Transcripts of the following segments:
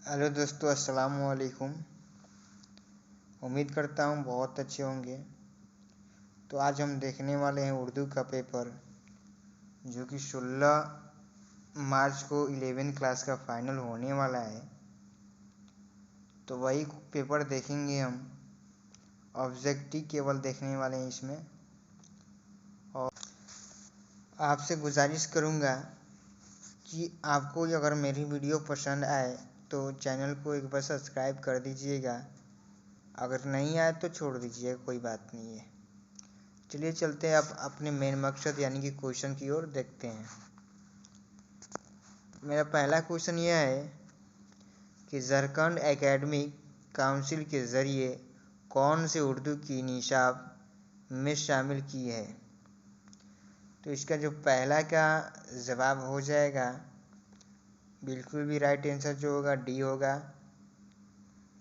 Hello दोस्तों, अस्सलाम वालेकुम। उम्मीद करता हूँ बहुत अच्छे होंगे। तो आज हम देखने वाले हैं उर्दू का पेपर, जो कि 16 मार्च को 11 क्लास का फाइनल होने वाला है। तो वही पेपर देखेंगे हम। ऑब्जेक्टिव केवल देखने वाले हैं इसमें। और आपसे गुजारिश करूँगा कि आपको अगर मेरी वीडियो पसंद आए तो चैनल को एक बार सब्सक्राइब कर दीजिएगा। अगर नहीं आए तो छोड़ दीजिएगा, कोई बात नहीं है। चलिए चलते हैं अब अपने मेन मकसद यानी कि क्वेश्चन की ओर देखते हैं। मेरा पहला क्वेश्चन यह है कि झारखंड एकेडमिक काउंसिल के ज़रिए कौन से उर्दू की निशाब में शामिल की है। तो इसका जो पहला का जवाब हो जाएगा, बिल्कुल भी राइट आंसर जो होगा डी होगा,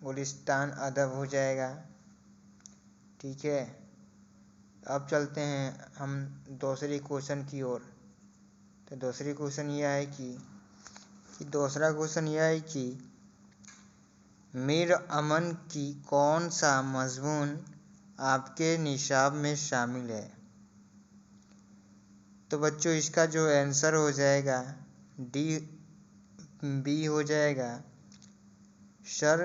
गुलिस्तान अदब हो जाएगा। ठीक है, अब चलते हैं हम दूसरे क्वेश्चन की ओर। तो दूसरी क्वेश्चन यह है कि दूसरा क्वेश्चन यह है कि मीर अमन की कौन सा मजमून आपके निशाब में शामिल है। तो बच्चों इसका जो आंसर हो जाएगा बी हो जाएगा, सर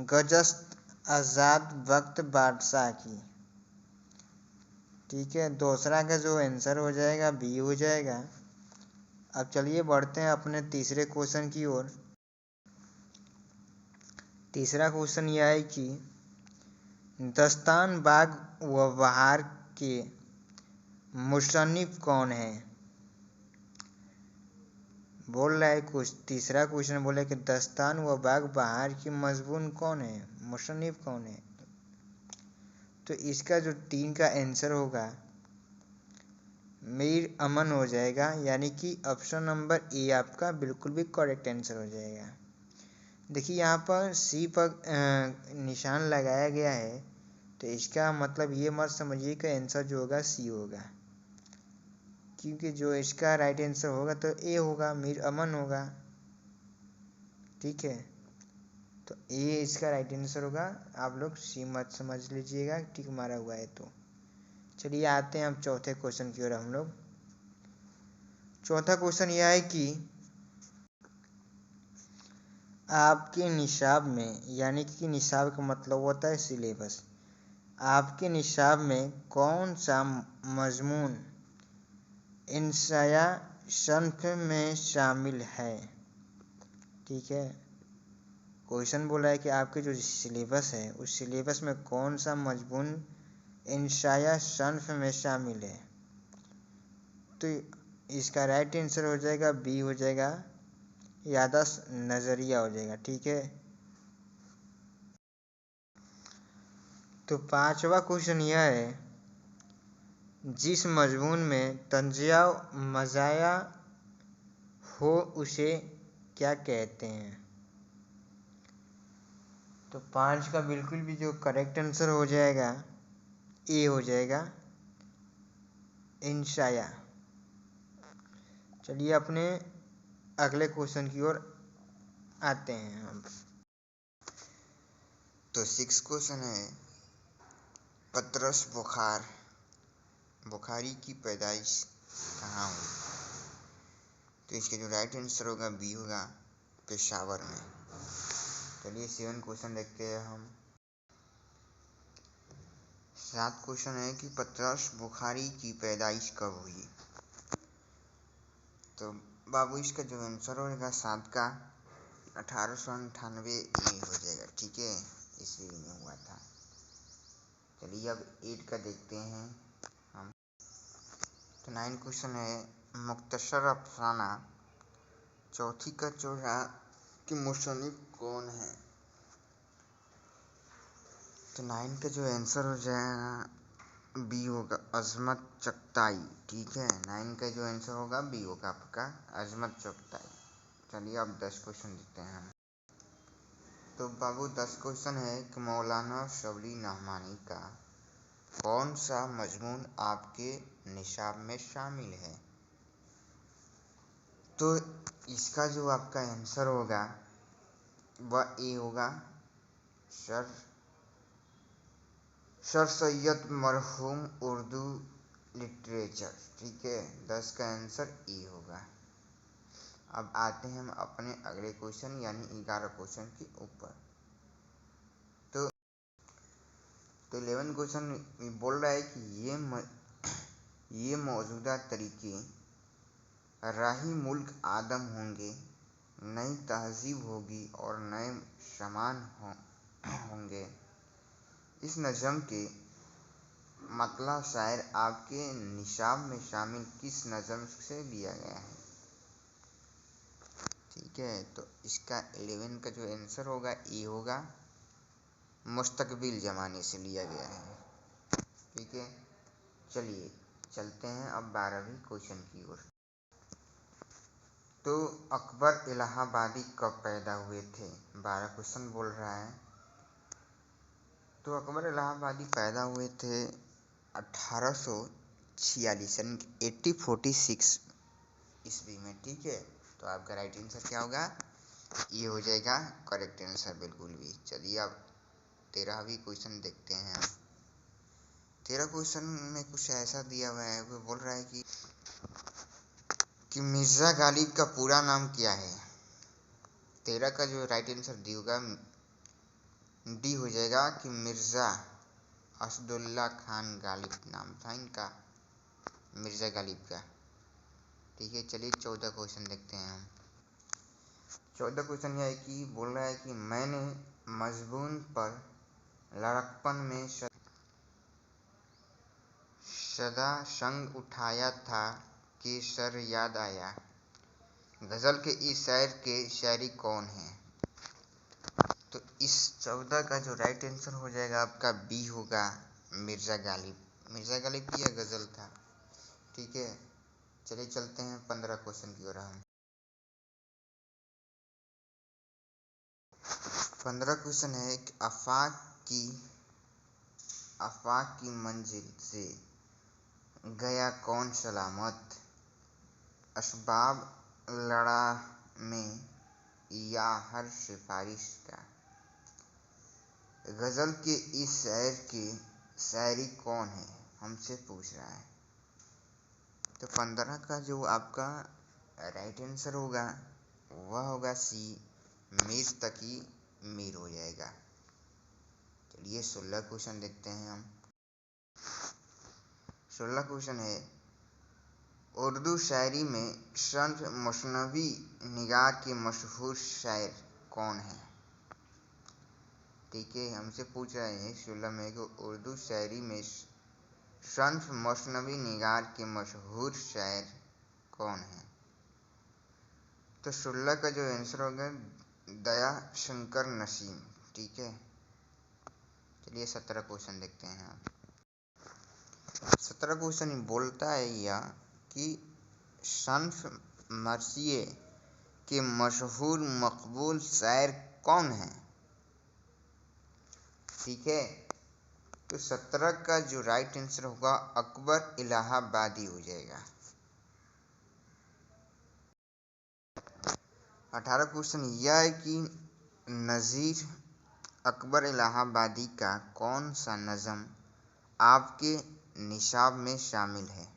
गजश्त आज़ाद वक्त बादशाह की। ठीक है, दूसरा का जो आंसर हो जाएगा बी हो जाएगा। अब चलिए बढ़ते हैं अपने तीसरे क्वेश्चन की ओर। तीसरा क्वेश्चन यह है कि दस्तान बाग व बहार के मुसन्निफ कौन है। बोल रहा है कुछ तीसरा क्वेश्चन बोले कि दस्तान व बाग बहार की मजमून कौन है, मुसन्निफ कौन है। तो इसका जो 3 का आंसर होगा मीर अमन हो जाएगा, यानी कि ऑप्शन नंबर ए आपका बिल्कुल भी करेक्ट आंसर हो जाएगा। देखिए यहाँ पर सी पर निशान लगाया गया है, तो इसका मतलब ये मत समझिए कि आंसर जो होगा सी होगा, क्योंकि जो इसका राइट आंसर होगा तो ए होगा, मीर अमन होगा। ठीक है, तो ए इसका राइट आंसर होगा। आप लोग सी मत समझ लीजिएगा, टिक मारा हुआ है तो। चलिए आते हैं अब चौथे क्वेश्चन की ओर हम लोग। चौथा क्वेश्चन यह है कि आपके निशाब में, यानी कि निशाब का मतलब होता है सिलेबस, आपके निशाब में कौन सा मजमून इंशाया सन्फ में शामिल है। ठीक है, क्वेश्चन बोला है कि आपके जो सिलेबस है उस सिलेबस में कौन सा मजमून इंशाया सन्फ में शामिल है। तो इसका राइट आंसर हो जाएगा बी हो जाएगा, याददाश्त नज़रिया हो जाएगा। ठीक है, तो पांचवा क्वेश्चन यह है, जिस मजमून में तंजिया मज़ाया हो उसे क्या कहते हैं। तो 5 का बिल्कुल भी जो करेक्ट आंसर हो जाएगा ए हो जाएगा, इंशाया। चलिए अपने अगले क्वेश्चन की ओर आते हैं हम। तो 6 क्वेश्चन है, पतरस बुखारी की पैदाइश कहाँ हुई। तो इसके जो राइट आंसर होगा बी होगा, पेशावर में। चलिए 7 क्वेश्चन देखते हैं हम। 7 क्वेश्चन है कि पतरस बुखारी की पैदाइश कब हुई। तो बाबू इसका जो आंसर होगा 7 का 1898 में हो जाएगा। ठीक है, ईस्वी में हुआ था। चलिए अब 8 का देखते हैं हम। तो 9 क्वेश्चन है, मुख्तसर अफसाना चौथी का चौरा के मुसन्निफ कौन है। तो 9 का जो आंसर हो जाएगा बी होगा, अजमत चगताई। ठीक है, 9 का जो आंसर होगा बी होगा आपका, अजमत चगताई। चलिए अब 10 क्वेश्चन देखते हैं हम। तो बाबू 10 क्वेश्चन है कि मौलाना शबली नहमानी का कौन सा मजमून आपके निशाब में शामिल है। तो इसका जो आपका आंसर होगा वह ए होगा सर सैयद मरहूम उर्दू लिटरेचर। ठीक है, 10 का आंसर ए होगा। अब आते हैं हम अपने अगले क्वेश्चन यानी 11 क्वेश्चन के ऊपर। तो 11 क्वेश्चन बोल रहा है कि ये मौजूदा तरीके राही मुल्क आदम होंगे, नई तहजीब होगी और नए सामान होंगे। इस नज़म के मतला शायर आपके निशाब में शामिल किस नज़म से लिया गया है? ठीक है, तो इसका 11 का जो आंसर होगा ए होगा, मुस्तकबिल ज़माने से लिया गया है। ठीक है, चलिए चलते हैं अब 12वीं क्वेश्चन की ओर। तो अकबर इलाहाबादी कब पैदा हुए थे? 12 क्वेश्चन बोल रहा है। तो अकबर इलाहाबादी पैदा हुए थे 1846 यानी 1846 ईस्वी में। ठीक है, तो आपका राइट आंसर क्या होगा? ये हो जाएगा करेक्ट आंसर बिल्कुल भी। चलिए अब 13वीं क्वेश्चन देखते हैं। 13 क्वेश्चन में कुछ ऐसा दिया हुआ है, वो बोल रहा है कि मिर्ज़ा गालिब का पूरा नाम क्या है? 13 का जो राइट आंसर डी होगा, डी हो जाएगा कि मिर्ज़ा असदुल्ला खान गालिब नाम था इनका, मिर्ज़ा गालिब का। ठीक है, चलिए 14 क्वेश्चन देखते हैं हम। 14 क्वेश्चन यह है कि बोल रहा है कि मैंने मजबून पर लड़कपन में सदा संग उठाया था कि सर याद आया। गज़ल के इस शायर के शायरी कौन है? तो इस 14 का जो राइट आंसर हो जाएगा आपका बी होगा, मिर्ज़ा गालिब। मिर्ज़ा गालिब की यह गज़ल था। ठीक है, चलिए चलते हैं 15 क्वेश्चन की ओर हम। 15 क्वेश्चन है कि आफाक की मंजिल से गया कौन सलामत, असबाब लड़ा में या हर सिफारिश का। गज़ल के इस शायर की शायरी कौन है, हमसे पूछ रहा है। तो 15 का जो आपका राइट आंसर होगा वह होगा सी, मीर तकी मीर हो जाएगा। चलिए 16 क्वेश्चन देखते हैं हम। 16 क्वेश्चन है, उर्दू शायरी में सन्फ़ मसनवी निगार के मशहूर शायर कौन है? ठीक है, हमसे पूछ रहे हैं 16 में कि उर्दू शायरी में सन्फ़ मसनवी निगार के मशहूर शायर कौन है? तो 16 का जो आंसर होगा दया शंकर नसीम। ठीक है, चलिए 17 क्वेश्चन देखते हैं आप। 17 क्वेश्चन बोलता है यह कि सन्फ़ मर्सिये के मशहूर मकबूल शायर कौन है? ठीक है, तो 17 का जो राइट आंसर होगा अकबर इलाहाबादी हो जाएगा। 18 क्वेश्चन यह है कि नज़ीर अकबर इलाहाबादी का कौन सा नज़म आपके निशाब में शामिल है?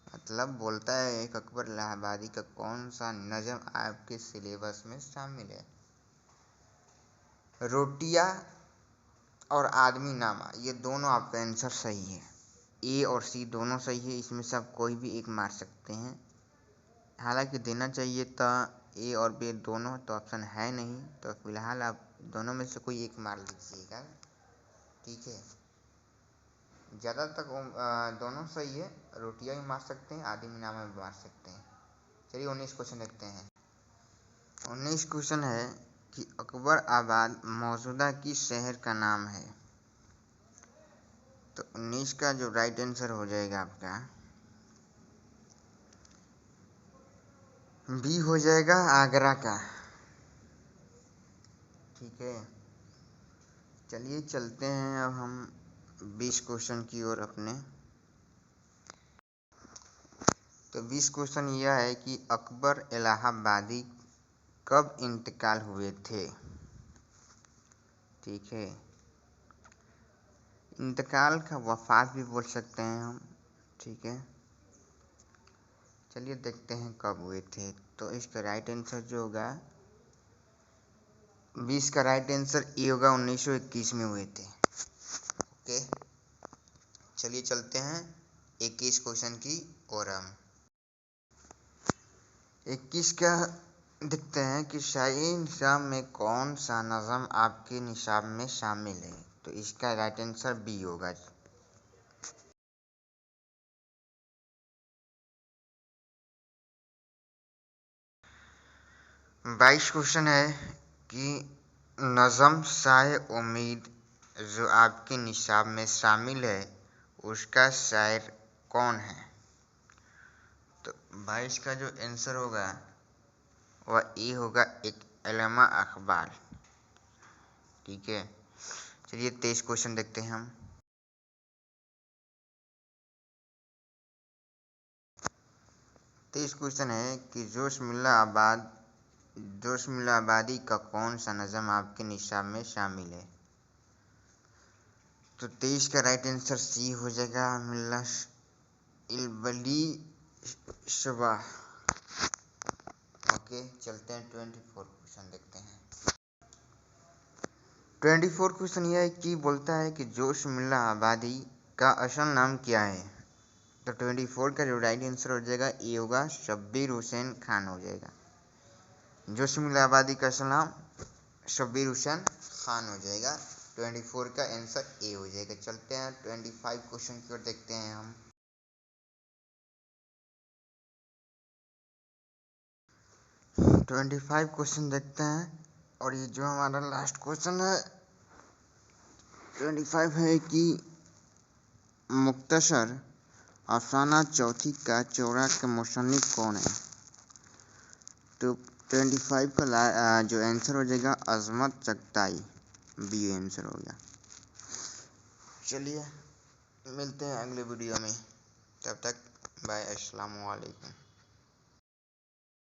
मतलब बोलता है एक अकबर इलाहाबादी का कौन सा नज़म आपके सिलेबस में शामिल है। रोटियां और आदमी नामा, ये दोनों आपका आंसर सही है। ए और सी दोनों सही है, इसमें से आप कोई भी एक मार सकते हैं। हालांकि देना चाहिए था ए और बी दोनों, तो ऑप्शन है नहीं, तो फिलहाल आप दोनों में से कोई एक मार लीजिएगा। ठीक है, ज़्यादा तक दोनों सही है, रोटियां भी मार सकते हैं, आदमी नामा भी मार सकते हैं। चलिए 19 क्वेश्चन देखते हैं। 19 क्वेश्चन है कि अकबर आबाद मौजूदा किस शहर का नाम है? तो 19 का जो राइट आंसर हो जाएगा आपका बी हो जाएगा, आगरा का। ठीक है, चलिए चलते हैं अब हम 20 क्वेश्चन की ओर अपने। तो 20 क्वेश्चन यह है कि अकबर इलाहाबादी कब इंतकाल हुए थे। ठीक है, इंतकाल का वफात भी बोल सकते हैं हम। ठीक है, चलिए देखते हैं कब हुए थे। तो इसका राइट आंसर जो होगा 20 का राइट आंसर ये होगा, 1921 में हुए थे। ओके, चलिए चलते हैं 21 क्वेश्चन की और हम 21 का देखते हैं कि शाही निसाब में कौन सा नज़म आपके निसाब में शामिल है। तो इसका राइट आंसर बी होगा। 22 क्वेश्चन है कि नज़म शाह उम्मीद जो आपके निसाब में शामिल है उसका शायर कौन है। तो 22 का जो आंसर होगा वह ये होगा, एक अल्लामा इकबाल। ठीक है, चलिए 23 क्वेश्चन देखते हैं हम। 23 क्वेश्चन है कि जोश मिल्ला आबादी का कौन सा नज़म आपके निसाब में शामिल है। तो 23 का राइट आंसर सी हो जाएगा, मिल्ला इल्बली शबा। ओके, चलते हैं 24 क्वेश्चन देखते हैं। 24 क्वेश्चन यह है कि बोलता है कि जोश मिल्ला आबादी का असल नाम क्या है। तो 24 का जो राइट आंसर हो जाएगा ये होगा, शब्बीर हुसैन खान हो जाएगा। जोश मिल्ला आबादी का असल नाम शब्बीर हुसैन खान हो जाएगा। 24 का आंसर ए हो जाएगा। चलते हैं 25 क्वेश्चन की ओर देखते हैं हम। 25 क्वेश्चन देखते हैं और ये जो हमारा लास्ट क्वेश्चन है 25 है कि मुख्तसर अफसाना चौथी का चौरा के मुसन्निफ कौन है। तो 25 का जो आंसर हो जाएगा अजमत चगताई, बी आंसर हो गया। चलिए मिलते हैं अगले वीडियो में, तब तक बाय, अस्सलाम वालेकुम।